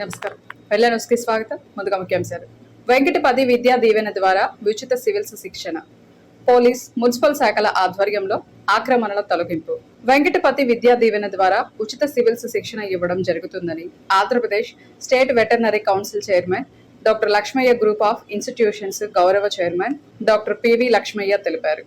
నమస్కారం. వెళ్ళ న్యూస్కి స్వాగతం. ముందుగా ముఖ్యాంశాలు. వెంకటపతి విద్యా దీవెన ద్వారా ఉచిత సివిల్స్ శిక్షణ. పోలీస్, మున్సిపల్ శాఖల ఆధ్వర్యంలో ఆక్రమణల తొలగింపు. వెంకటపతి విద్యా దీవెన ద్వారా ఉచిత సివిల్స్ శిక్షణ ఇవ్వడం జరుగుతుందని Andhra Pradesh state veterinary council chairman doctor Lakshmaiah group of institutions గౌరవ చైర్మన్ డాక్టర్ పివి లక్ష్మయ్య తెలిపారు.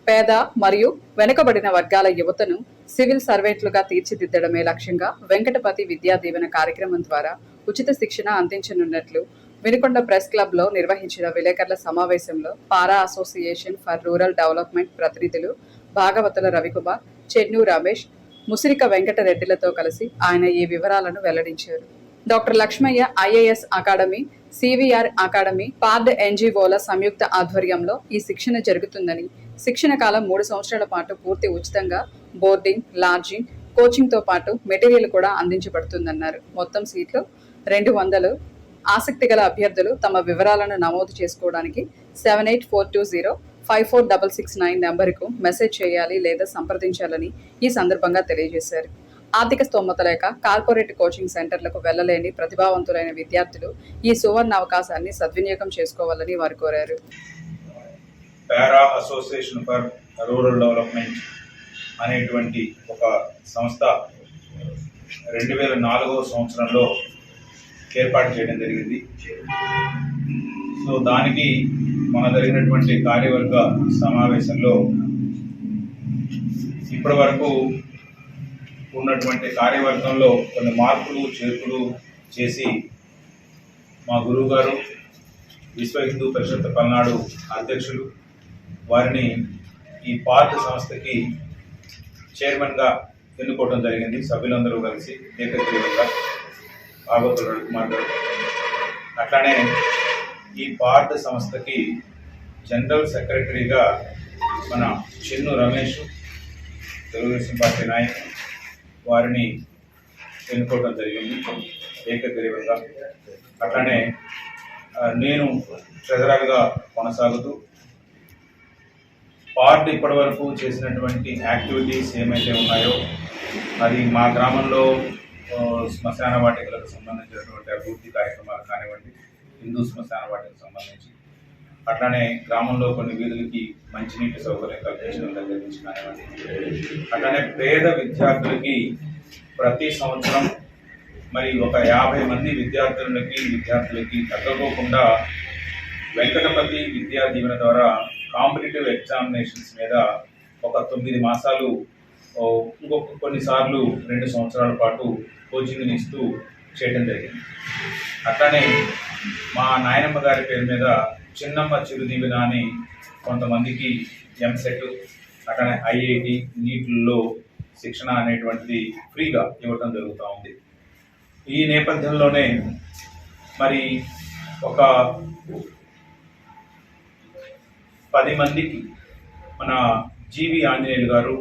పేద మరియు వెనుకబడిన వర్గాల యువతను సివిల్ సర్వెంట్లుగా తీర్చిదిద్దడమే లక్ష్యంగా వెంకటపతి విద్యా దీవెన కార్యక్రమం ద్వారా ఉచిత శిక్షణ అందించనున్నట్లు వినుకొండ ప్రెస్ క్లబ్ లో నిర్వహించిన విలేకరుల సమావేశంలో పారా అసోసియేషన్ ఫర్ రూరల్ డెవలప్మెంట్ ప్రతినిధులు భాగవతుల రవికుమార్, చెన్ను రమేష్, ముసిరిక వెంకటరెడ్డిలతో కలిసి ఆయన ఈ వివరాలను వెల్లడించారు. Doctor Lakshmaiah IAS academy, CVR academy, పార్డ్ ఎన్జిఓల సంయుక్త ఆధ్వర్యంలో ఈ శిక్షణ జరుగుతుందని, శిక్షణ కాలం 3 సంవత్సరాల పాటు పూర్తి ఉచితంగా బోర్డింగ్, లాడ్జింగ్, కోచింగ్ తో పాటు మెటీరియల్ కూడా అందించబడుతుందన్నారు. మొత్తం సీట్లు 200. ఆసక్తి గల అభ్యర్థులు తమ వివరాలను నమోదు చేసుకోవడానికి 7842054669 నెంబర్కు మెసేజ్ చేయాలి లేదా సంప్రదించాలని ఈ సందర్భంగా తెలియజేశారు. ఆర్థిక స్తోమత లేక కార్పొరేట్ కోచింగ్ సెంటర్లకు వెళ్లలేని ప్రతిభావంతులైన విద్యార్థులు ఈ సువర్ణ అవకాశాన్ని సద్వినియోగం చేసుకోవాలని వారు కోరారు. పారా అసోసియేషన్ ఫర్ రూరల్ డెవలప్మెంట్ అనేటువంటి ఒక సంస్థ 2004వ సంవత్సరంలో ఏర్పాటు చేయడం జరిగింది. సో దానికి మన జరిగినటువంటి కార్యవర్గ సమావేశంలో ఇప్పటి వరకు ఉన్నటువంటి కార్యవర్గంలో కొన్ని మార్పులు చేర్పులు చేసి మా గురువు గారు విశ్వ హిందూ పరిషత్ పల్నాడు అధ్యక్షులు వారిని ఈ పార్ట్ సంస్థకి చైర్మన్గా ఎన్నుకోవడం జరిగింది. సభ్యులందరూ కలిసి ఏకగ్రీవంగా భాగవతుల రవికుమార్ గారు. అట్లానే ఈ పార్ట్ సంస్థకి జనరల్ సెక్రటరీగా మన చెన్ను రమేష్, తెలుగుదేశం పార్టీ నాయకులు, వారిని ఎన్నుకోవడం జరిగింది ఏకగ్రీవంగా. అట్లానే నేను ట్రెజరర్గా కొనసాగుతూ పార్ట్ ఇప్పటి వరకు చేసినటువంటి యాక్టివిటీస్ ఏమైతే ఉన్నాయో అది మా గ్రామంలో శ్మశాన వాటికలకు సంబంధించినటువంటి అభివృద్ధి కార్యక్రమాలు కానివ్వండి, హిందూ శ్మశాన వాటికలకు సంబంధించి, అట్లానే గ్రామంలో కొన్ని వీధులకి మంచినీటి సౌకర్యం కల్పించడం దగ్గర నుంచి కానివ్వండి, అట్లానే పేద విద్యార్థులకి ప్రతి సంవత్సరం మరి ఒక 50 మంది విద్యార్థులకి తగ్గకోకుండా వెంకటపతి విద్యా దీవెన ద్వారా కాంపిటేటివ్ ఎగ్జామినేషన్స్ మీద ఒక 9 మాసాలు, ఇంకొక కొన్నిసార్లు 2 సంవత్సరాల పాటు కోచింగ్ని ఇస్తూ చేయడం జరిగింది. అట్లానే మా నాయనమ్మ గారి పేరు మీద చిన్నమ్మ చిరుదీవెన అని కొంతమందికి ఎంసెట్, అట్లానే ఐఐటి, నీట్లలో శిక్షణ అనేటువంటిది ఫ్రీగా ఇవ్వటం జరుగుతూ ఉంది. ఈ నేపథ్యంలోనే మరి ఒక 10 మందికి మన జీవి ఆంజనేయులు గారు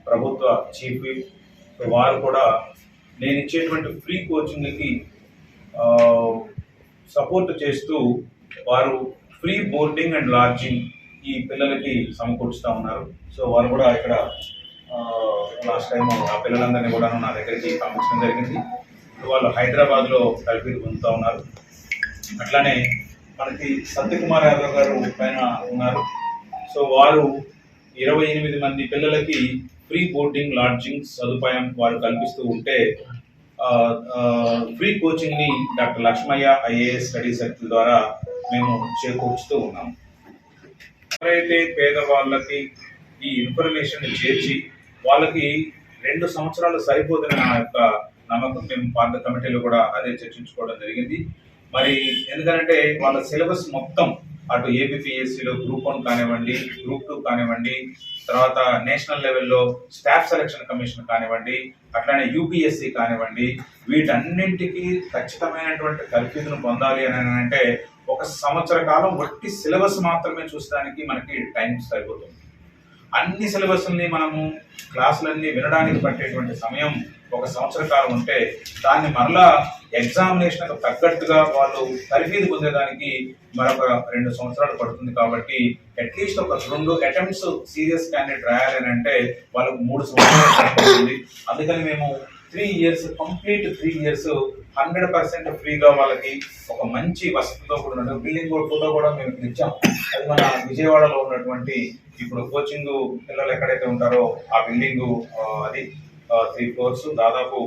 ప్రభుత్వ చీఫ్ విప్, వారు కూడా నేను ఇచ్చేటువంటి ఫ్రీ కోచింగ్కి సపోర్ట్ చేస్తూ వారు ఫ్రీ బోర్డింగ్ అండ్ లాడ్జింగ్ ఈ పిల్లలకి సమకూర్చుతూ ఉన్నారు. సో వారు కూడా ఇక్కడ లాస్ట్ టైం ఆ పిల్లలందరినీ కూడా నా దగ్గరికి పంపించడం జరిగింది. వాళ్ళు హైదరాబాద్లో కలిపి పొందుతూ ఉన్నారు. అట్లానే మనకి సత్యకుమార్ యాదవ్ గారు పైన ఉన్నారు. సో వారు 28 మంది పిల్లలకి ఫ్రీ బోర్డింగ్, లాడ్జింగ్ సదుపాయం వారు కల్పిస్తూ ఉంటే ఫ్రీ కోచింగ్ని doctor Lakshmaiah IAS study circle ద్వారా మేము చేకూర్చుతూ ఉన్నాము. ఎవరైతే పేదవాళ్ళకి ఈ ఇన్ఫర్మేషన్ చేర్చి వాళ్ళకి 2 సంవత్సరాలు సరిపోతున్న నా యొక్క నమ్మకం. మేము పాత కమిటీలో కూడా అదే చర్చించుకోవడం జరిగింది. మరి ఎందుకంటే వాళ్ళ సిలబస్ మొత్తం అటు ఏబిపిఎస్సిలో గ్రూప్ 1 కానివ్వండి, గ్రూప్ 2 కానివ్వండి, తర్వాత నేషనల్ లెవెల్లో స్టాఫ్ సెలక్షన్ కమిషన్ కానివ్వండి, అట్లానే యూపీఎస్సి కానివ్వండి, వీటన్నింటికి ఖచ్చితమైనటువంటి తర్ఫీదును పొందాలి అని అంటే 1 సంవత్సర కాలం వట్టి సిలబస్ మాత్రమే చూసడానికి మనకి టైం సరిపోతుంది. అన్ని సిలబస్ని మనము క్లాసులన్నీ వినడానికి పట్టేటువంటి సమయం 1 సంవత్సర కాలం ఉంటే దాన్ని మరలా ఎగ్జామినేషన్కు తగ్గట్టుగా వాళ్ళు తర్ఫీదు పొందేదానికి మరొక 2 సంవత్సరాలు పడుతుంది. కాబట్టి అట్లీస్ట్ ఒక 2 అటెంప్ట్స్ సీరియస్ క్యాండిడేట్ రాయాలని అంటే వాళ్ళకు 3 సంవత్సరాలు పడుతుంది. అందుకని మేము 3 years కంప్లీట్ 3 years 100% ఫ్రీగా వాళ్ళకి ఒక మంచి వసతితో కూడిన బిల్డింగ్ ఫోటో కూడా మేము ఇచ్చాం. అది మన విజయవాడలో ఉన్నటువంటి ఇప్పుడు కోచింగ్ పిల్లలు ఎక్కడైతే ఉంటారో ఆ బిల్డింగ్ అది 3 floors దాదాపు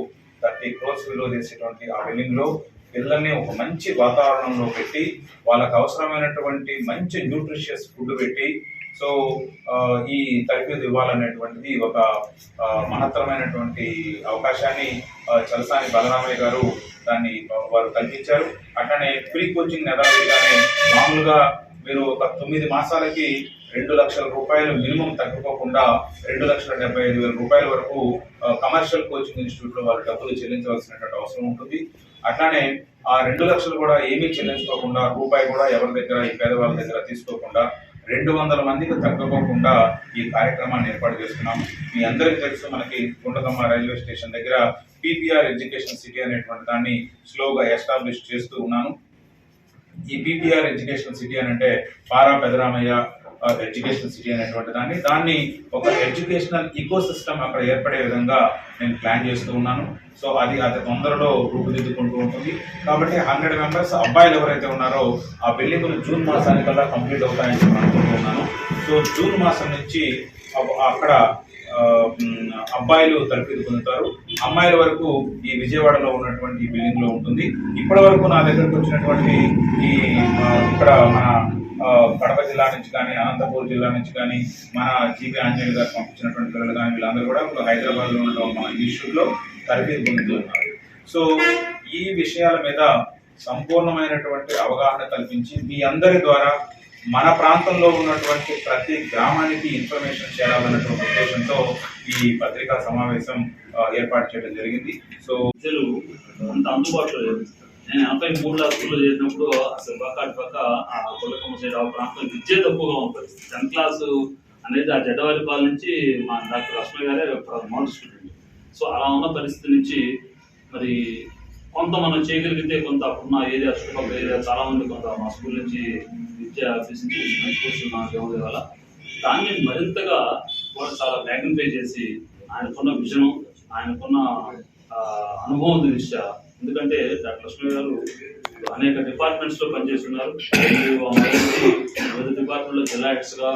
30 crores విలువ చేసేటువంటి ఆ బిల్డింగ్ లో పిల్లల్ని ఒక మంచి వాతావరణంలో పెట్టి వాళ్ళకు అవసరమైనటువంటి మంచి న్యూట్రిషియస్ ఫుడ్ పెట్టి సో ఈ తరగతి ఇవ్వాలనేటువంటిది ఒక మహత్తరమైనటువంటి అవకాశాన్ని చలసాని బలరామయ్య గారు దాన్ని వారు కల్పించారు. అట్లనే ప్రీ కోచింగ్ యథావిధిగానే మామూలుగా మీరు ఒక 9 మాసాలకి 2 లక్షల రూపాయలు మినిమం తగ్గిపోకుండా 2,75,000 రూపాయల వరకు కమర్షియల్ కోచింగ్ ఇన్స్టిట్యూట్ లో వారు డబ్బులు చెల్లించవలసినటువంటి అవసరం ఉంటుంది. అట్లానే ఆ 2 లక్షలు కూడా ఏమీ చెల్లించుకోకుండా రూపాయి కూడా ఎవరి దగ్గర ఈ పేదవాళ్ళ దగ్గర తీసుకోకుండా 200 మందికి తగ్గకోకుండా ఈ కార్యక్రమాన్ని ఏర్పాటు చేస్తున్నాం. మీ అందరికీ తెలుసు మనకి గుండకమ్మ రైల్వే స్టేషన్ దగ్గర పీపీఆర్ ఎడ్యుకేషన్ సిటీ అనేటువంటి దాన్ని స్లోగా ఎస్టాబ్లిష్ చేస్తూ ఉన్నాను. ఈ పీపీఆర్ ఎడ్యుకేషన్ సిటీ అని అంటే పారా పెదరామయ్య ఎడ్యుకేషన్ సిటీ అనేటువంటి దాన్ని ఒక ఎడ్యుకేషనల్ ఈకో సిస్టమ్ అక్కడ ఏర్పడే విధంగా నేను ప్లాన్ చేస్తూ ఉన్నాను. సో అది తొందరలో రూపుదిద్దుకుంటూ ఉంటుంది. కాబట్టి 100 members అబ్బాయిలు ఎవరైతే ఉన్నారో ఆ బిల్డింగ్లు జూన్ మాసానికల్లా కంప్లీట్ అవుతాయని చెప్పి అనుకుంటున్నాను. సో జూన్ మాసం నుంచి అక్కడ అబ్బాయిలు తరఫీదు పొందుతారు. అమ్మాయిల వరకు ఈ విజయవాడలో ఉన్నటువంటి ఈ బిల్డింగ్ లో ఉంటుంది. ఇప్పటి వరకు నా దగ్గరకు వచ్చినటువంటి ఈ ఇక్కడ మన కడప జిల్లా నుంచి కానీ అనంతపూర్ జిల్లా నుంచి కానీ మన జీబీ ఆంజనేయులు గారు పంపించినటువంటి పిల్లలు కానీ వీళ్ళందరూ కూడా హైదరాబాద్ లో ఉన్న మన ఇన్స్టిట్యూట్ లో తరఫీదు పొందుతున్నారు. సో ఈ విషయాల మీద సంపూర్ణమైనటువంటి అవగాహన కల్పించి మీ అందరి ద్వారా మన ప్రాంతంలో ఉన్నటువంటి ప్రతి గ్రామానికి ఇన్ఫర్మేషన్ చేయాలన్నటువంటి ఉద్దేశంతో ఈ పత్రికా సమావేశం ఏర్పాటు చేయడం జరిగింది. సో విద్యలు అంత అందుబాటులో లేదు. నేను 83 స్కూల్లో చేసినప్పుడు అసలు పక్క ఆ కొలకమ్మ సైడ్ ఆ ప్రాంతం విద్య తక్కువగా ఉంటుంది. 10th class అనేది ఆ జడ్డవారిపాల నుంచి మా డాక్టర్ లక్ష్మణ్ గారే మౌంట్ స్టూడెంట్. సో అలా ఉన్న పరిస్థితి నుంచి మరి కొంత మనం చేయగలిగితే కొంత అప్పుడున్న ఏరియా చుట్టుపక్కల ఏరియా చాలా మంది కొంత మా స్కూల్ నుంచి విద్య అభ్యసించి మంచి కోర్సులు మా దేవుడి వల్ల దాన్ని మరింతగా కూడా చాలా మ్యాగ్నిఫై చేసి ఆయనకున్న విజనం ఆయనకున్న అనుభవం దృష్ట్యా, ఎందుకంటే డాక్టర్ లక్ష్మణ్ గారు అనేక డిపార్ట్మెంట్స్ లో పనిచేస్తున్నారు. వివిధ డిపార్ట్మెంట్ లో జిల్లా హెడ్స్ గా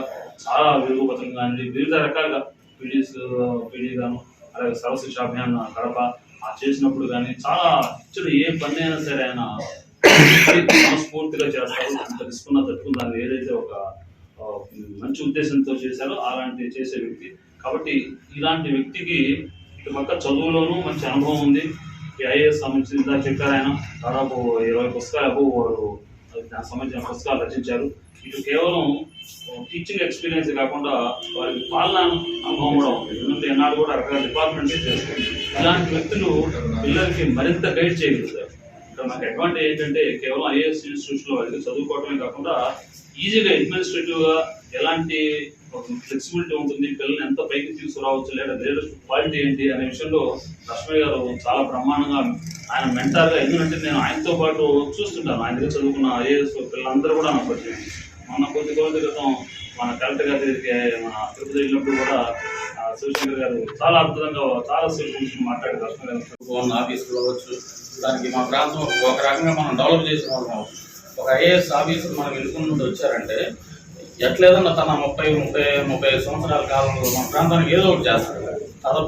చాలా విలువపతంగా కానీ వివిధ రకాలుగా పీడీ గాను అలాగే సర్వశిక్ష అభియాన్ కడప చేసినప్పుడు కానీ చాలా ఏ పని అయినా సరే ఆయన మనస్ఫూర్తిగా చేస్తారు. అంత తీసుకున్న తట్టుకున్న ఏదైతే ఒక మంచి ఉద్దేశంతో చేశారో అలాంటి చేసే వ్యక్తి. కాబట్టి ఇలాంటి వ్యక్తికి ఇటు పక్క చదువులోనూ మంచి అనుభవం ఉంది. ఐఏఎస్ సంబంధించిన చెప్పారు ఆయన దాదాపు 20 పుస్తకాలు వారు దానికి సంబంధించిన పుస్తకాలు రచించారు. ఇటు కేవలం టీచింగ్ ఎక్స్పీరియన్స్ కాకుండా వారికి పాలన అనుభవం కూడా ఉంది. ఎందుకంటే ఎన్నాడు కూడా రకరకాల డిపార్ట్మెంట్స్ చేస్తారు. ఇలాంటి వ్యక్తులు పిల్లలకి మరింత గైడ్ చేయగలుగుతారు. ఇక్కడ నాకు అడ్వాంటేజ్ ఏంటంటే కేవలం ఐఏఎస్ ఇన్స్టిట్యూట్స్లో వాళ్ళకి చదువుకోవడమే కాకుండా ఈజీగా అడ్మినిస్ట్రేటివ్ గా ఎలాంటి ఫ్లెక్సిబిలిటీ ఉంటుంది, పిల్లల్ని ఎంత పైకి తీసుకురావచ్చు లేదా లీడర్షిప్ క్వాలిటీ ఏంటి అనే విషయంలో లక్ష్మయ్య గారు చాలా బ్రహ్మాండంగా ఆయన మెంటార్గా. ఎందుకంటే నేను ఆయనతో పాటు చూస్తుంటాను. ఆయన దగ్గర చదువుకున్న ఐఏఎస్ పిల్లలందరూ కూడా నాకు పరిచయం. మొన్న కొద్ది రోజుల క్రితం మన కలెక్టర్ గారి దగ్గరికి మన తిరుపతి వెళ్ళినప్పుడు కూడా శివశంకర్ గారు చాలా అద్భుతంగా చాలా సొల్యూషన్ మాట్లాడారు. లక్ష్మయ్య గారు ఆఫీసులు అవ్వచ్చు, దానికి మా ప్రాంతం ఒక రకంగా మనం డెవలప్ చేసిన వాళ్ళం. ఒక ఐఏఎస్ ఆఫీసర్ మనం వెనుక నుండి వచ్చారంటే ఎట్లేదన్నా తన 30 సంవత్సరాల కాలంలో మన ప్రాంతానికి ఏదో ఒకటి చేస్తాడు.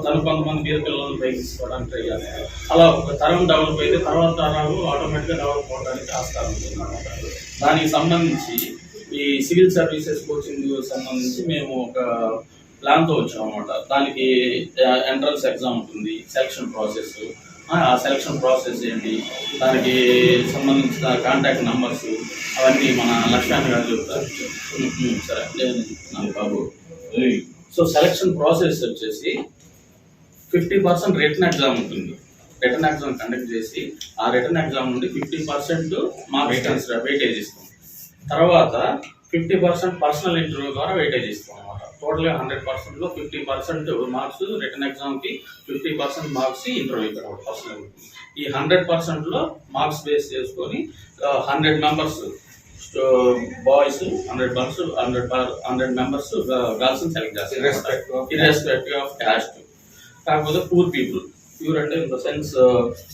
తను కొంతమంది పేద పిల్లలను పైకి తీసుకోవడానికి ట్రై చేస్తారు. అలా ఒక తరం డెవలప్ అయితే తర్వాత తరాలు ఆటోమేటిక్గా డెవలప్ అవడానికి ఆస్కారం ఉంటుంది. దానికి సంబంధించి ఈ సివిల్ సర్వీసెస్ కోచింగ్ సంబంధించి మేము ఒక ప్లాన్తో వచ్చాం అన్నమాట. దానికి ఎంట్రన్స్ ఎగ్జామ్ ఉంటుంది, సెలక్షన్ ప్రాసెస్. ఆ సెలక్షన్ ప్రాసెస్ ఏంటి, దానికి సంబంధించిన కాంటాక్ట్ నంబర్స్ అవన్నీ మన లక్ష్యాన్ని గారు చెప్తారు. సరే నేను చెప్తున్నాను బాబు. సో సెలక్షన్ ప్రాసెస్ వచ్చేసి 50% రిటర్న్ ఎగ్జామ్ ఉంటుంది. రిటర్న్ ఎగ్జామ్ కండక్ట్ చేసి ఆ రిటర్న్ ఎగ్జామ్ నుండి 50% మార్క్స్ వెయిటేజ్ ఇస్తాం. తర్వాత 50% పర్సనల్ ఇంటర్వ్యూ ద్వారా వెయిటేజ్ ఇస్తాం అనమాట. టోటల్గా 100%లో 50% మార్క్స్ రిటర్న్ ఎగ్జామ్కి, 50% మార్క్స్ ఇంటర్వ్యూ పర్సనల్. ఈ 100%లో మార్క్స్ బేస్ చేసుకొని 100 members boys, 100 members girls select చేస్తారు ఇర్రెస్పెక్టివ్ ఆఫ్ క్యాస్ట్. కాకపోతే పూర్ పీపుల్ ప్యూర్ అంటే in the sense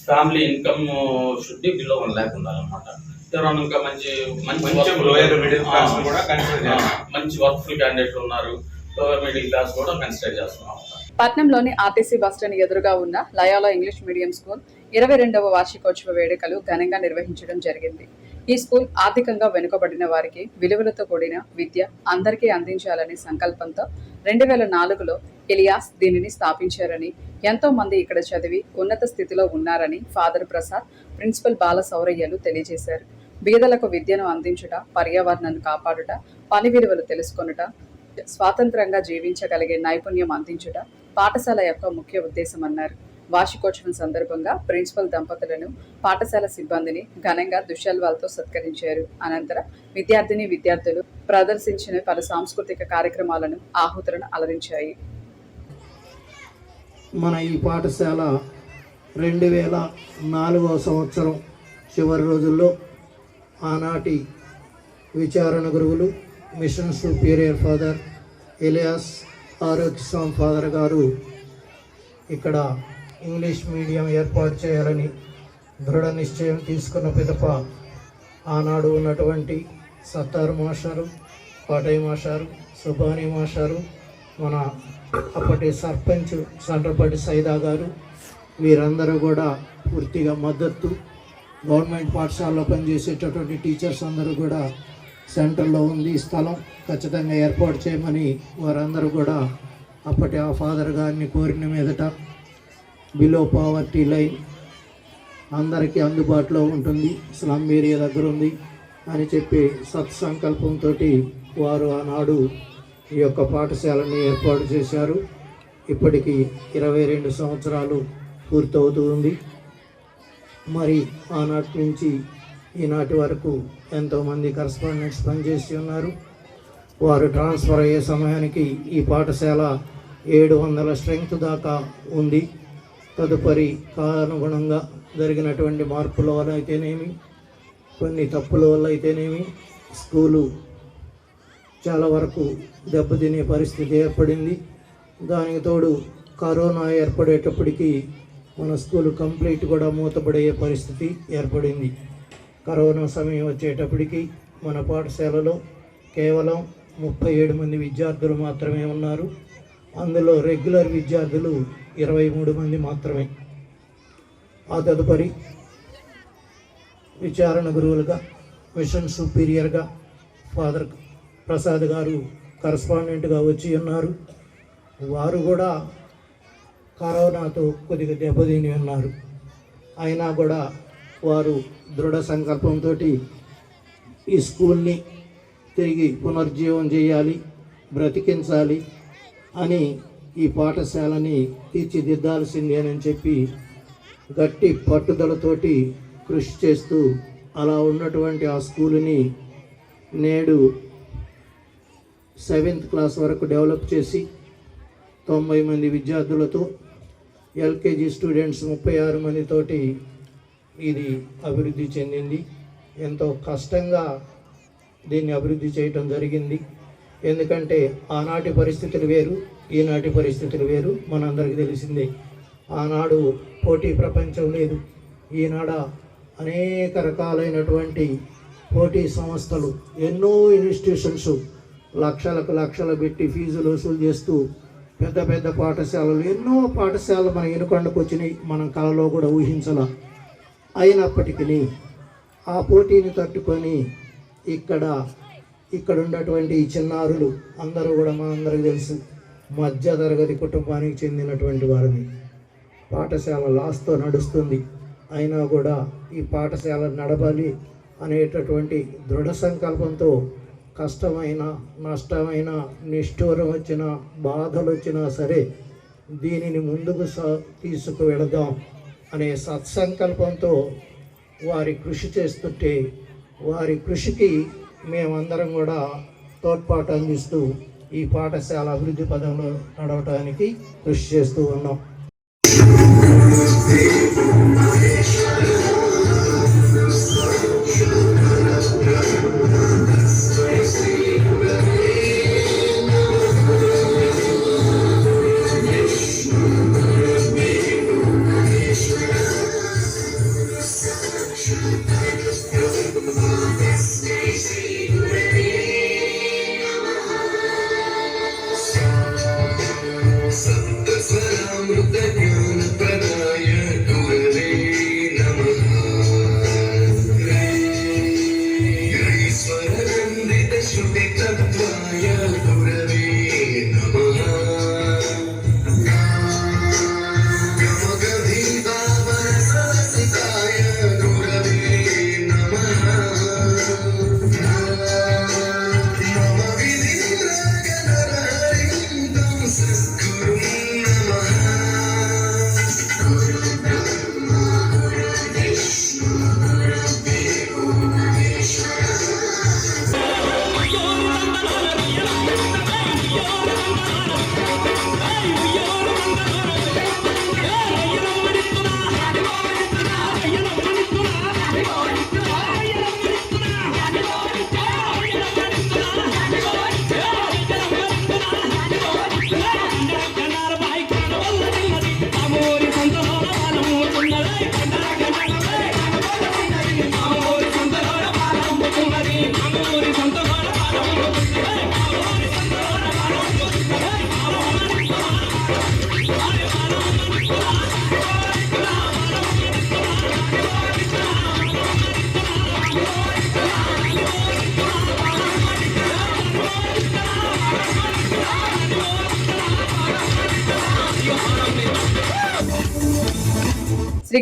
family income should be below 1 lakh ఉండాలన్నమాట. ఎవరైనా ఇంకా మంచి కొంచెం లోయర్ మిడిల్ క్లాస్ కూడా కన్సిడర్ చేయాలి. మంచి వర్క్ఫుల్ క్యాండిడేట్లు ఉన్నారు, లోవర్ మిడిల్ క్లాస్ కూడా కన్సిడర్ చేస్తున్నాం. పట్నంలోని ఆర్టీసీ బస్టాండ్ ఎదురుగా ఉన్న లయోలా ఇంగ్లీష్ మీడియం స్కూల్ 22వ వార్షికోత్సవ వేడుకలు ఘనంగా నిర్వహించడం జరిగింది. ఈ స్కూల్ ఆర్థికంగా వెనుకబడిన వారికి విలువలతో కూడిన విద్య అందరికీ అందించాలనే సంకల్పంతో 2004లో ఎలియాస్ దీనిని స్థాపించారని, ఎంతో మంది ఇక్కడ చదివి ఉన్నత స్థితిలో ఉన్నారని ఫాదర్ ప్రసాద్, ప్రిన్సిపల్ బాల సౌరయ్యలు తెలియజేశారు. బీదలకు విద్యను అందించుట, పర్యావరణాన్ని కాపాడుట, పని విలువలు తెలుసుకొనుట, స్వాతంత్రంగా జీవించగలిగే నైపుణ్యం అందించుట పాఠశాల యొక్క ముఖ్య ఉద్దేశమన్నారు. వార్షికోత్సవం సందర్భంగా ప్రిన్సిపల్ దంపతులను, పాఠశాల సిబ్బందిని ఘనంగా దుశ్శాల్వాలతో సత్కరించారు. అనంతరం విద్యార్థులు ప్రదర్శించిన పలు సాంస్కృతిక కార్యక్రమాలను, ఆహుతులను అలరించాయి. మన ఈ పాఠశాల 2004వ సంవత్సరం చివరి రోజుల్లో ఆనాటి విచారణ గురువులు mission superior father Elias Arogyaswamy father గారు ఇక్కడ ఇంగ్లీష్ మీడియం ఏర్పాటు చేయాలని దృఢ నిశ్చయం తీసుకున్న పిదప ఆనాడు ఉన్నటువంటి సత్తారు మాస్టారు, పాటయ్య మాస్టారు, సుబానీ మాస్టారు, మన అప్పటి సర్పంచ్ సండ్రపల్లి సైదా గారు, వీరందరూ కూడా పూర్తిగా మద్దతు. గవర్నమెంట్ పాఠశాలలో పనిచేసేటటువంటి టీచర్స్ అందరూ కూడా సెంటర్లో ఉంది స్థలం ఖచ్చితంగా ఏర్పాటు చేయమని వారందరూ కూడా అప్పటి ఆ ఫాదర్ గారిని కోరిన మీదట బిలో పావర్టీ లైన్ అందరికీ అందుబాటులో ఉంటుంది, స్లమ్ ఏరియా దగ్గర ఉంది అని చెప్పి సత్సంకల్పంతో వారు ఆనాడు ఈ యొక్క పాఠశాలని ఏర్పాటు చేశారు. ఇప్పటికి 22 సంవత్సరాలు పూర్తవుతూ ఉంది. మరి ఆనాటి నుంచి ఈనాటి వరకు ఎంతోమంది కరస్పాండెంట్స్ పనిచేసి ఉన్నారు. వారు ట్రాన్స్ఫర్ అయ్యే సమయానికి ఈ పాఠశాల 700 స్ట్రెంగ్త్ దాకా ఉంది. తదుపరి కాలానుగుణంగా జరిగినటువంటి మార్పుల వల్ల అయితేనేమి, కొన్ని తప్పుల వల్ల అయితేనేమి స్కూలు చాలా వరకు దెబ్బతినే పరిస్థితి ఏర్పడింది. దానికి తోడు కరోనా ఏర్పడేటప్పటికీ మన స్కూలు కంప్లీట్ కూడా మూతపడే పరిస్థితి ఏర్పడింది. కరోనా సమయం వచ్చేటప్పటికి మన పాఠశాలలో కేవలం 37 మంది విద్యార్థులు మాత్రమే ఉన్నారు. అందులో రెగ్యులర్ విద్యార్థులు 23 మంది మాత్రమే. ఆ తదుపరి విచారణ గురువులుగా, మిషన్ సుపీరియర్గా ఫాదర్ ప్రసాద్ గారు కరస్పాండెంట్గా వచ్చి ఉన్నారు. వారు కూడా కరోనాతో కొద్దిగా దెబ్బతిని ఉన్నారు. అయినా కూడా వారు దృఢ సంకల్పంతో ఈ స్కూల్ని తిరిగి పునర్జీవం చేయాలి, బ్రతికించాలి అని ఈ పాఠశాలని తీర్చిదిద్దాల్సింది అని చెప్పి గట్టి పట్టుదలతోటి కృషి చేస్తూ అలా ఉన్నటువంటి ఆ స్కూలుని నేడు 7th క్లాస్ వరకు డెవలప్ చేసి 90 మంది విద్యార్థులతో, ఎల్కేజీ స్టూడెంట్స్ 36 మందితోటి ఇది అభివృద్ధి చెందింది. ఎంతో కష్టంగా దీన్ని అభివృద్ధి చేయటం జరిగింది. ఎందుకంటే ఆనాటి పరిస్థితులు వేరు, ఈనాటి పరిస్థితులు వేరు. మనందరికీ తెలిసిందే. ఆనాడు పోటీ ప్రపంచం లేదు. ఈనాడ అనేక రకాలైనటువంటి పోటీ సంస్థలు, ఎన్నో ఇన్స్టిట్యూషన్స్ లక్షలు పెట్టి ఫీజులు వసూలు చేస్తూ పెద్ద పెద్ద పాఠశాలలు, ఎన్నో పాఠశాలలు మన ఎనుకొండకు వచ్చినాయి. మనం కళలో కూడా ఊహించాల. అయినప్పటికీ ఆ పోటీని తట్టుకొని ఇక్కడ ఉన్నటువంటి ఈ చిన్నారులు అందరూ కూడా మనందరికీ తెలుసు మధ్య తరగతి కుటుంబానికి చెందినటువంటి వారిని. పాఠశాల లాస్తో నడుస్తుంది. అయినా కూడా ఈ పాఠశాల నడపాలి అనేటటువంటి దృఢ సంకల్పంతో కష్టమైన, నష్టమైన, నిష్ఠూరం వచ్చిన, బాధలు వచ్చినా సరే దీనిని ముందుకు తీసుకువెళదాం అనే సత్సంకల్పంతో వారి కృషి చేస్తుంటే, వారి కృషికి మేమందరం కూడా తోడ్పాటు అందిస్తూ ఈ పాఠశాల అభివృద్ధి పదంలో నడవటానికి కృషి చేస్తూ ఉన్నాం. శ్రీ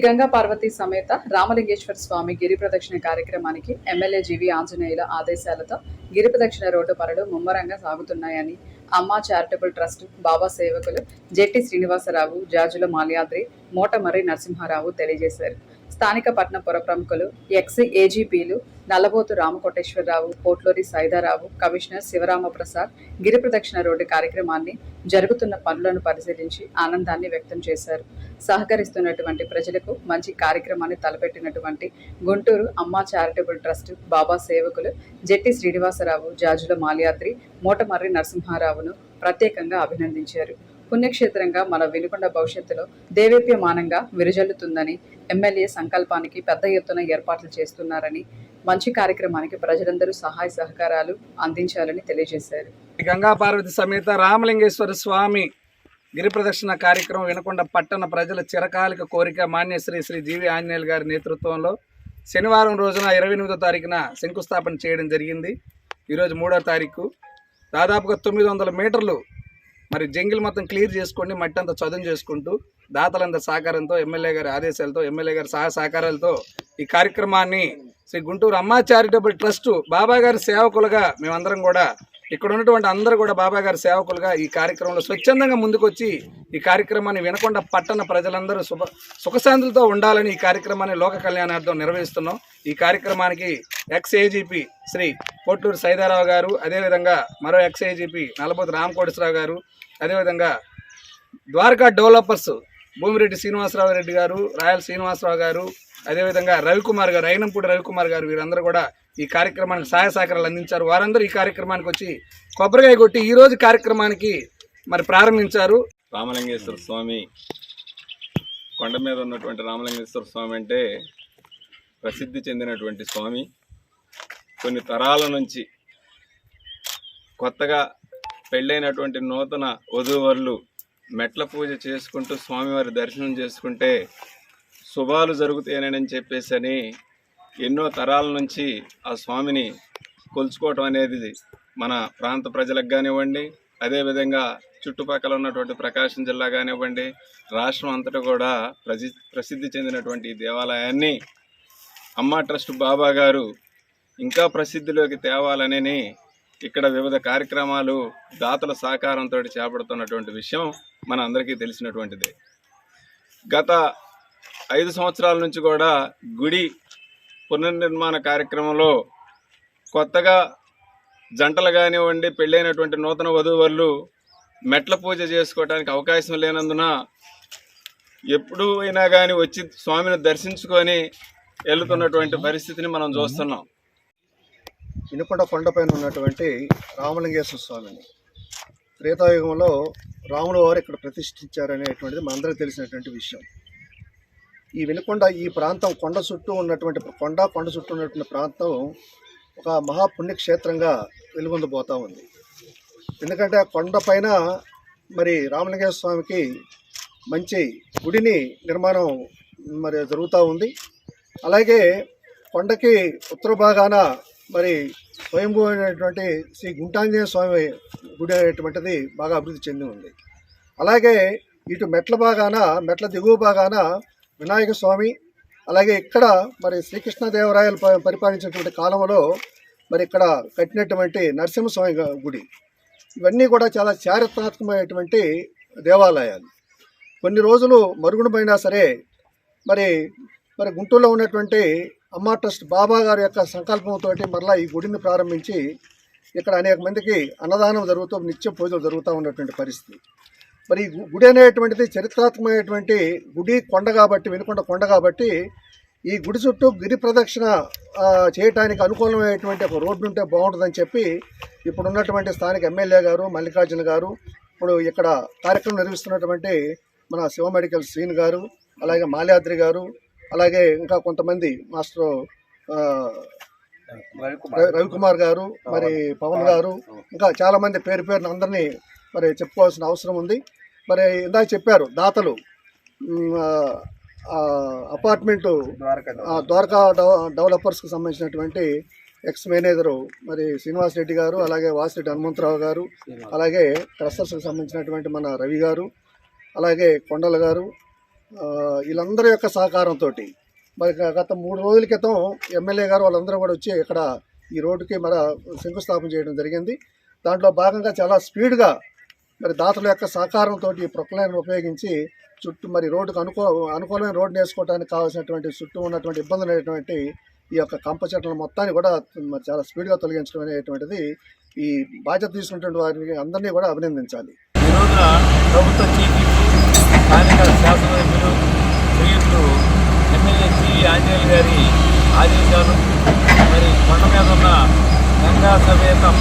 గంగా పార్వతీ సమేత రామలింగేశ్వర స్వామి గిరి ప్రదక్షిణ కార్యక్రమానికి ఎమ్మెల్యే జీవి ఆంజనేయుల ఆదేశాలతో గిరి ప్రదక్షిణ రోడ్డు పనులు ముమ్మరంగా సాగుతున్నాయని అమ్మా చారిటబుల్ ట్రస్ట్ బాబా సేవకులు జెట్టి శ్రీనివాసరావు, జాజుల మాల్యాద్రి, మోటమర్రి నరసింహారావు తెలియజేశారు. స్థానిక పట్టణ పుర ప్రముఖులు, ఎక్స్ ఏజీపీలు నల్లబోతు రామకోటేశ్వరరావు, పోట్లూరి సైదారావు, కమిషనర్ శివరామప్రసాద్ గిరి ప్రదక్షిణ రోడ్డు కార్యక్రమాన్ని జరుగుతున్న పనులను పరిశీలించి ఆనందాన్ని వ్యక్తం చేశారు. సహకరిస్తున్నటువంటి ప్రజలకు మంచి కార్యక్రమాన్ని తలపెట్టినటువంటి గుంటూరు అమ్మా చారిటబుల్ ట్రస్ట్ బాబా సేవకులు జెట్టి శ్రీనివాసరావు, జాజుల మాల్యాద్రి, మోటమర్రి నరసింహారావును ప్రత్యేకంగా అభినందించారు. పుణ్యక్షేత్రంగా మన వినుకొండ భవిష్యత్తులో దేవీప్యమానంగా విరజల్లుతుందని, ఎమ్మెల్యే సంకల్పానికి పెద్ద ఎత్తున ఏర్పాట్లు చేస్తున్నారని, మంచి కార్యక్రమానికి ప్రజలందరూ సహాయ సహకారాలు అందించాలని తెలియజేశారు. గంగా పార్వతి సమేత రామలింగేశ్వర స్వామి గిరి ప్రదక్షిణ కార్యక్రమం వినుకొండ పట్టణ ప్రజల చిరకాలిక కోరిక మాన్యశ్రీ శ్రీ జీవి ఆంజనేయులు గారి నేతృత్వంలో శనివారం రోజున 28వ తారీఖున శంకుస్థాపన చేయడం జరిగింది. ఈరోజు 3వ తారీఖు. దాదాపుగా 900 మీటర్లు మరి జంగిల్ మొత్తం క్లియర్ చేసుకోండి, మట్టి అంతా చదును చేసుకుంటూ దాతలందరి సహకారంతో, ఎమ్మెల్యే గారి ఆదేశాలతో, ఎమ్మెల్యే గారి సహాయ సహకారాలతో ఈ కార్యక్రమాన్ని శ్రీ గుంటూరు అమ్మా చారిటబుల్ ట్రస్ట్ బాబా గారి సేవకులుగా మేమందరం కూడా, ఇక్కడ ఉన్నటువంటి అందరూ కూడా బాబా గారి సేవకులుగా ఈ కార్యక్రమంలో స్వచ్ఛందంగా ముందుకొచ్చి ఈ కార్యక్రమాన్ని వినకొండ పట్టణ ప్రజలందరూ సుఖశాంతులతో ఉండాలని ఈ కార్యక్రమాన్ని లోక కళ్యాణార్థం నిర్వహిస్తున్నాం. ఈ కార్యక్రమానికి ఎక్స్-ఏజీపీ శ్రీ పోట్లూరి సైదారావు గారు, అదేవిధంగా మరో ఎక్స్-ఏజీపీ నల్లబోతు రామకోటేశ్వరరావు గారు, అదేవిధంగా ద్వారకా డెవలపర్స్ భూమిరెడ్డి శ్రీనివాసరావు రెడ్డి గారు, రాయల్ శ్రీనివాసరావు గారు, అదేవిధంగా రవికుమార్ గారు, అయినంపూడి రవికుమార్ గారు, వీరందరూ కూడా ఈ కార్యక్రమానికి సహాయ సహకారాలు అందించారు. వారందరూ ఈ కార్యక్రమానికి వచ్చి కొబ్బరికాయ కొట్టి ఈరోజు కార్యక్రమానికి మరి ప్రారంభించారు. రామలింగేశ్వర స్వామి, కొండ మీద ఉన్నటువంటి రామలింగేశ్వర స్వామి అంటే ప్రసిద్ధి చెందినటువంటి స్వామి. కొన్ని తరాల నుంచి కొత్తగా పెళ్ళైనటువంటి నూతన వధూవరులు మెట్ల పూజ చేసుకుంటూ స్వామివారి దర్శనం చేసుకుంటే శుభాలు జరుగుతాయని చెప్పేసి ఎన్నో తరాల నుంచి ఆ స్వామిని కొలుచుకోవటం అనేది మన ప్రాంత ప్రజలకు కానివ్వండి, అదేవిధంగా చుట్టుపక్కల ఉన్నటువంటి ప్రకాశం జిల్లా కానివ్వండి, రాష్ట్రం అంతటా కూడా ప్రసిద్ధి చెందినటువంటి ఈ దేవాలయాన్ని అమ్మా ట్రస్ట్ బాబా గారు ఇంకా ప్రసిద్ధిలోకి తేవాలని ఇక్కడ వివిధ కార్యక్రమాలు దాతల సహకారంతో చేపడుతున్నటువంటి విషయం మన అందరికీ తెలిసినటువంటిదే. గత 5 సంవత్సరాల నుంచి కూడా గుడి పునర్నిర్మాణ కార్యక్రమంలో కొత్తగా జంటలు కానివ్వండి, పెళ్ళైనటువంటి నూతన వధూవరులు మెట్ల పూజ చేసుకోవడానికి అవకాశం లేనందున ఎప్పుడు అయినా కానీ వచ్చి స్వామిని దర్శించుకొని వెళ్తున్నటువంటి పరిస్థితిని మనం చూస్తున్నాం. వినుకొండ కొండపైన ఉన్నటువంటి రామలింగేశ్వర స్వామిని త్రేతాయుగంలో రాముల వారు ఇక్కడ ప్రతిష్ఠించారనేటువంటిది మనందరికీ తెలిసినటువంటి విషయం. ఈ వినుకొండ ఈ ప్రాంతం కొండ చుట్టూ ఉన్నటువంటి ప్రాంతం ఒక మహాపుణ్యక్షేత్రంగా వెలుగొందబోతూ ఉంది. ఎందుకంటే ఆ కొండపైన మరి రామలింగేశ్వర స్వామికి మంచి గుడిని నిర్మాణం మరి జరుగుతూ ఉంది. అలాగే కొండకి ఉత్తర భాగాన మరి స్వయంభూ అయినటువంటి శ్రీ గుంటాంజనేయ స్వామి గుడి అనేటువంటిది బాగా అభివృద్ధి చెంది ఉంది. అలాగే ఇటు మెట్ల దిగువ భాగాన వినాయక స్వామి, అలాగే ఇక్కడ మరి శ్రీకృష్ణదేవరాయలు పరిపాలించినటువంటి కాలంలో మరి ఇక్కడ కట్టినటువంటి నరసింహస్వామి గుడి, ఇవన్నీ కూడా చాలా చారిత్రాత్మకమైనటువంటి దేవాలయాలు. కొన్ని రోజులు మరుగున పోయినా సరే మరి గుంటూరులో ఉన్నటువంటి అమ్మా ట్రస్ట్ బాబా గారి యొక్క సంకల్పంతో మరలా ఈ గుడిని ప్రారంభించి ఇక్కడ అనేక మందికి అన్నదానం జరుగుతూ నిత్య పూజలు జరుగుతూ ఉన్నటువంటి పరిస్థితి. మరి ఈ గుడి అనేటువంటిది చరిత్రాత్మకమైనటువంటి గుడి, కొండ కాబట్టి, వినుకొండ కొండ కాబట్టి ఈ గుడి చుట్టూ గిరి ప్రదక్షిణ చేయడానికి అనుకూలమైనటువంటి ఒక రోడ్డు ఉంటే బాగుంటుందని చెప్పి ఇప్పుడు ఉన్నటువంటి స్థానిక ఎమ్మెల్యే గారు మల్లికార్జున గారు, ఇప్పుడు ఇక్కడ కార్యక్రమం నిర్వహిస్తున్నటువంటి మన శివ మెడికల్ శ్రీన్ గారు, అలాగే మాల్యాద్రి గారు, అలాగే ఇంకా కొంతమంది మాస్టర్ రవికుమార్ గారు, మరి పవన్ గారు, ఇంకా చాలామంది పేరున అందరినీ మరి చెప్పుకోవాల్సిన అవసరం ఉంది. మరి ఇందాక చెప్పారు దాతలు, అపార్ట్మెంటు ద్వారకా డెవలపర్స్కి సంబంధించినటువంటి ఎక్స్ మేనేజరు మరి శ్రీనివాస్ రెడ్డి గారు, అలాగే వాసిరెడ్డి హనుమంతరావు గారు, అలాగే క్రస్టర్స్కి సంబంధించినటువంటి మన రవి గారు, అలాగే కొండల గారు, వీళ్ళందరి యొక్క సహకారంతో మరి గత 3 రోజుల క్రితం ఎమ్మెల్యే గారు వాళ్ళందరూ కూడా వచ్చి ఇక్కడ ఈ రోడ్డుకి మన శంకుస్థాపన చేయడం జరిగింది. దాంట్లో భాగంగా చాలా స్పీడ్గా మరి దాతల యొక్క సహకారంతో ఈ ప్రొక్లైన్ ఉపయోగించి చుట్టూ మరి రోడ్డుకు అనుకూలమైన రోడ్డు వేసుకోవడానికి కావాల్సినటువంటి చుట్టూ ఉన్నటువంటి ఇబ్బందులు అనేటువంటి ఈ యొక్క కంప చెట్లను మొత్తాన్ని కూడా మరి చాలా స్పీడ్గా తొలగించడం అనేటువంటిది ఈ బాధ్యత తీసుకున్నటువంటి వారిని అందరినీ కూడా అభినందించాలి. ఈ రోజున ప్రభుత్వ చీఫ్ స్థానిక శాసనసభ్యులు శ్రీయులు ఎమ్మెల్యే జీవి ఆంజనేయులు గారి ఆదేశాలు, మరి కొండ మీద ఉన్న గంగా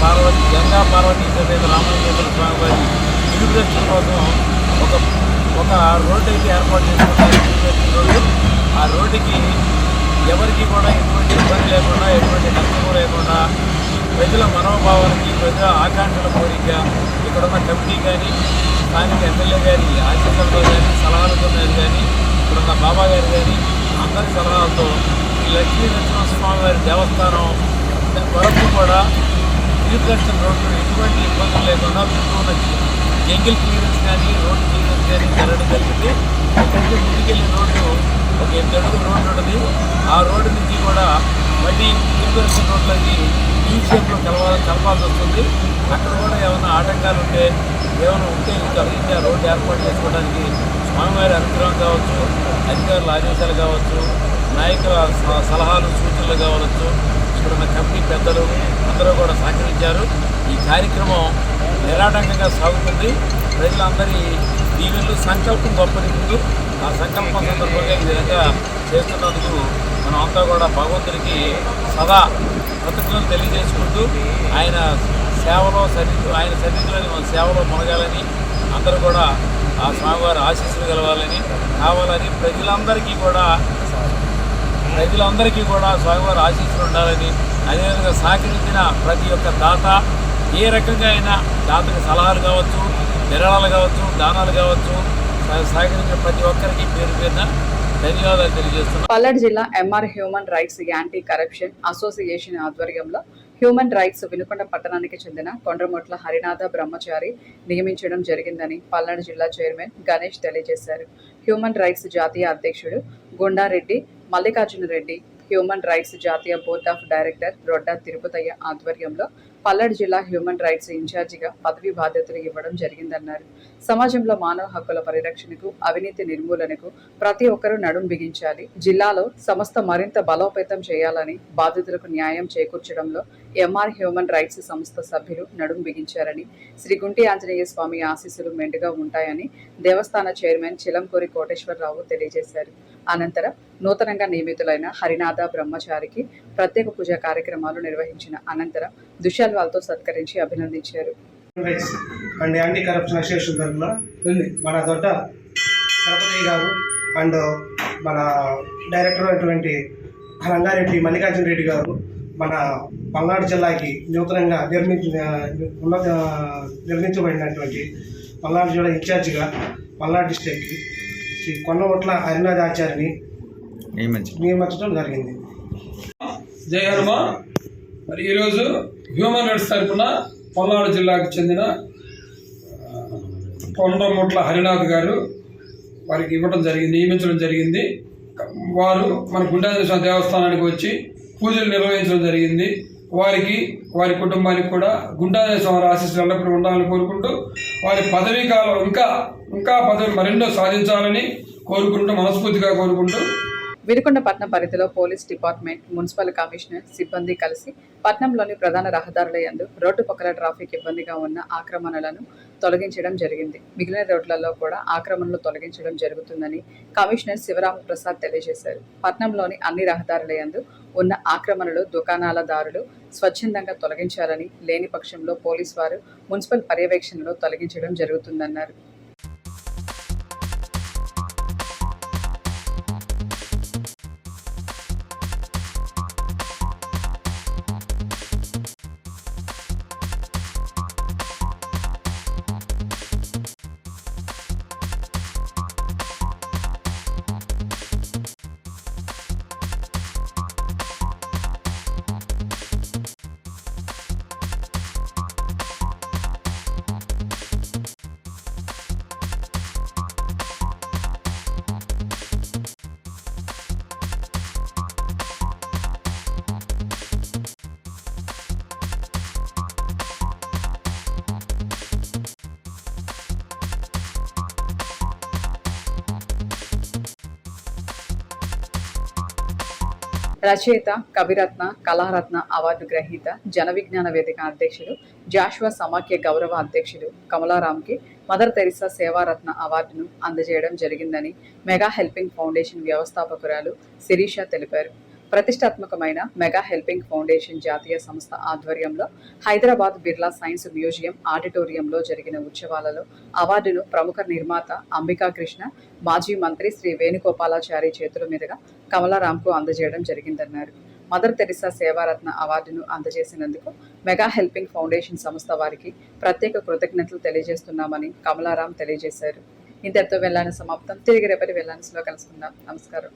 పార్వతీ సమేత రామలింగేశ్వర స్వామి వారి గిరిప్రదక్షిణ కోసం ఒక రోడ్డు అయితే ఏర్పాటు చేసుకున్నారు. రోడ్డు, ఆ రోడ్డుకి ఎవరికి కూడా ఎటువంటి ఇబ్బంది లేకుండా, ఎటువంటి నష్టం లేకుండా, ప్రజల మనోభావానికి, ప్రజల ఆకాంక్షల కోరిక ఇక్కడ ఉన్న కమిటీ కానీ, స్థానిక ఎమ్మెల్యే గారి ఆశీస్సులతో కానీ, సలహాలతో కానీ, ఇక్కడున్న బాబా గారు కానీ అందరి సలహాలతో ఈ లక్ష్మీ నరసింహస్వామి వారి దేవస్థానం వరకు కూడా గిరిప్రదక్షిణ రోడ్డు ఎటువంటి ఇబ్బందులు లేకుండా చుట్టూ ఉన్న జంగిల్ క్లియరెన్స్ కానీ, రోడ్డు క్లియరెన్స్ కానీ జరగడం జరిగింది. ఇక్కడికి ముందుకెళ్ళిన రోడ్డు ఒక 8 అడుగుల రోడ్డు ఉంటుంది. ఆ రోడ్డు నుంచి కూడా మళ్ళీ గిరిప్రదక్షిణ రోడ్లకి ఈ షేప్లో కలపాల్సి వస్తుంది. అక్కడ కూడా ఏమైనా ఆటంకాలు ఏమైనా ఉంటే తొలగించి ఆ రోడ్డు ఏర్పాటు చేసుకోవడానికి స్వామివారి అనుగ్రహం కావచ్చు, అధికారుల ఆదేశాలు కావచ్చు, నాయకుల సలహాలు సూచనలు కావచ్చు, ఇక్కడున్న కమిటీ పెద్దలు అందరూ కూడా సహకరించారు. ఈ కార్యక్రమం నిరాటంకంగా సాగుతుంది. ప్రజలందరి దీవెనలు, సంకల్పం గొప్పది. ముందు ఆ సంకల్పం సందర్భంగా ఈ విధంగా చేస్తున్నందుకు మనం అంతా కూడా భగవంతుడికి సదా కృతజ్ఞతలు తెలియజేసుకుంటూ ఆయన సన్నిధిలోని మన సేవలో మునగాలని, అందరూ కూడా ఆ స్వామివారి ఆశీస్సులు కలవాలని కావాలని, ప్రజలందరికీ కూడా స్వామివారి ఆశీస్సులు ఉండాలని, అదేవిధంగా సహకరించిన ప్రతి ఒక్క దాత ఏ రకంగా అయినా దాతకి సలహాలు కావచ్చు, విరాళాలు కావచ్చు, దానాలు కావచ్చు, సహకరించిన ప్రతి ఒక్కరికి పేరున ధన్యవాదాలు తెలియజేస్తున్నాం. పల్నాడు జిల్లా MR human rights anti corruption association ఆధ్వర్యంలో హ్యూమన్ రైట్స్ వినుకొండ పట్టణానికి చెందిన కొండ్రమొట్ల హరినాథ బ్రహ్మచారి నియమించడం జరిగిందని పల్నాడు జిల్లా చైర్మన్ గణేష్ తెలియజేశారు. హ్యూమన్ రైట్స్ జాతీయ అధ్యక్షుడు గుండారెడ్డి మల్లికార్జున రెడ్డి, హ్యూమన్ రైట్స్ జాతీయ board of director Rodda Tirupataiah ఆధ్వర్యంలో పల్నాడు జిల్లా హ్యూమన్ రైట్స్ ఇన్ఛార్జిగా పదవి బాధ్యతలు ఇవ్వడం జరిగిందన్నారు. సమాజంలో మానవ హక్కుల పరిరక్షణకు, అవినీతి నిర్మూలనకు ప్రతి ఒక్కరూ నడుం బిగించాలి. జిల్లాలో సంస్థ మరింత బలోపేతం చేయాలని, బాధితులకు న్యాయం చేకూర్చడంలో ఎంఆర్ హ్యూమన్ రైట్స్ సంస్థ సభ్యులు నడుం బిగించారని, శ్రీ గుంటి ఆంజనేయ స్వామి ఆశీస్సులు మెండుగా ఉంటాయని దేవస్థాన చైర్మన్ చిలంకూరి కోటేశ్వరరావు తెలియజేశారు. అనంతరం నూతనంగా నియమితులైన హరినాథ బ్రహ్మచారికి ప్రత్యేక పూజా కార్యక్రమాలు నిర్వహించిన అనంతరం దుశాల్వాలతో సత్కరించి అభినందించారు. అండ్ యాంటీ కరప్షన్ అసోసియేషన్ తరఫున మన దొడ్డ తిరుపతి గారు అండ్ మన డైరెక్టర్ అయినటువంటి రంగారెడ్డి మల్లికార్జున రెడ్డి గారు మన పల్నాడు జిల్లాకి నూతనంగా నిర్మించబడినటువంటి పల్నాడు జిల్లా ఇన్ఛార్జిగా పల్నాడు డిస్ట్రిక్ట్కి శ్రీ కొండమొట్ల హరినాథ ఆచార్యని నియమించడం జరిగింది. జై హనుమాన్ మరి ఈరోజు హ్యూమన్ రైట్స్ తరఫున పల్నాడు జిల్లాకు చెందిన కొండముట్ల హరినాథ్ గారు వారికి ఇవ్వడం జరిగింది, నియమించడం జరిగింది. వారు మన గుండాంజనేయ స్వామి దేవస్థానానికి వచ్చి పూజలు నిర్వహించడం జరిగింది. వారికి వారి కుటుంబానికి కూడా గుండాంజనేయ స్వామి ఆశీస్సులు ఎల్లప్పుడూ ఉండాలని కోరుకుంటూ వారి పదవీ కాలం ఇంకా పదవి మరెన్నో సాధించాలని కోరుకుంటూ మనస్ఫూర్తిగా కోరుకుంటూ వినుకొండ పట్టణ పరిధిలో పోలీస్ డిపార్ట్మెంట్, మున్సిపల్ కమిషనర్ సిబ్బంది కలిసి పట్టణంలోని ప్రధాన రహదారుల యందు రోడ్డు పక్కల ట్రాఫిక్ ఇబ్బందిగా ఉన్న ఆక్రమణలను తొలగించడం జరిగింది. మిగిలిన రోడ్లలో కూడా ఆక్రమణలు తొలగించడం జరుగుతుందని కమిషనర్ శివరామ ప్రసాద్ తెలియజేశారు. పట్టణంలోని అన్ని రహదారుల యందు ఉన్న ఆక్రమణలు దుకాణాల దారులు స్వచ్ఛందంగా తొలగించాలని, లేని పక్షంలో పోలీసు వారు మున్సిపల్ పర్యవేక్షణలో తొలగించడం జరుగుతుందన్నారు. రచయిత, కవిరత్న, కళారత్న అవార్డు గ్రహీత, జన విజ్ఞాన వేదిక అధ్యక్షుడు, జాషువా సమాఖ్య గౌరవ అధ్యక్షుడు కమలారాంకి మదర్ తెరిసా సేవారత్న అవార్డును అందజేయడం జరిగిందని మెగా హెల్పింగ్ ఫౌండేషన్ వ్యవస్థాపకురాలు శిరీష తెలిపారు. ప్రతిష్టాత్మకమైన మెగా హెల్పింగ్ ఫౌండేషన్ జాతీయ సంస్థ ఆధ్వర్యంలో హైదరాబాద్ బిర్లా సైన్స్ మ్యూజియం ఆడిటోరియంలో జరిగిన ఉత్సవాలలో అవార్డును ప్రముఖ నిర్మాత అంబికా కృష్ణ, మాజీ మంత్రి శ్రీ వేణుగోపాలాచారి చేతుల మీదుగా కమలారాంకు అందజేయడం జరిగిందన్నారు. మదర్ తెరిసా సేవారత్న అవార్డును అందజేసినందుకు మెగా హెల్పింగ్ ఫౌండేషన్ సంస్థ వారికి ప్రత్యేక కృతజ్ఞతలు తెలియజేస్తున్నామని కమలారాం తెలియజేశారు. ఇంతటితో వెళ్ళాలని సమాప్తం. తిరిగి రేపటి వెళ్ళానిలో కలుసుకుందాం. నమస్కారం.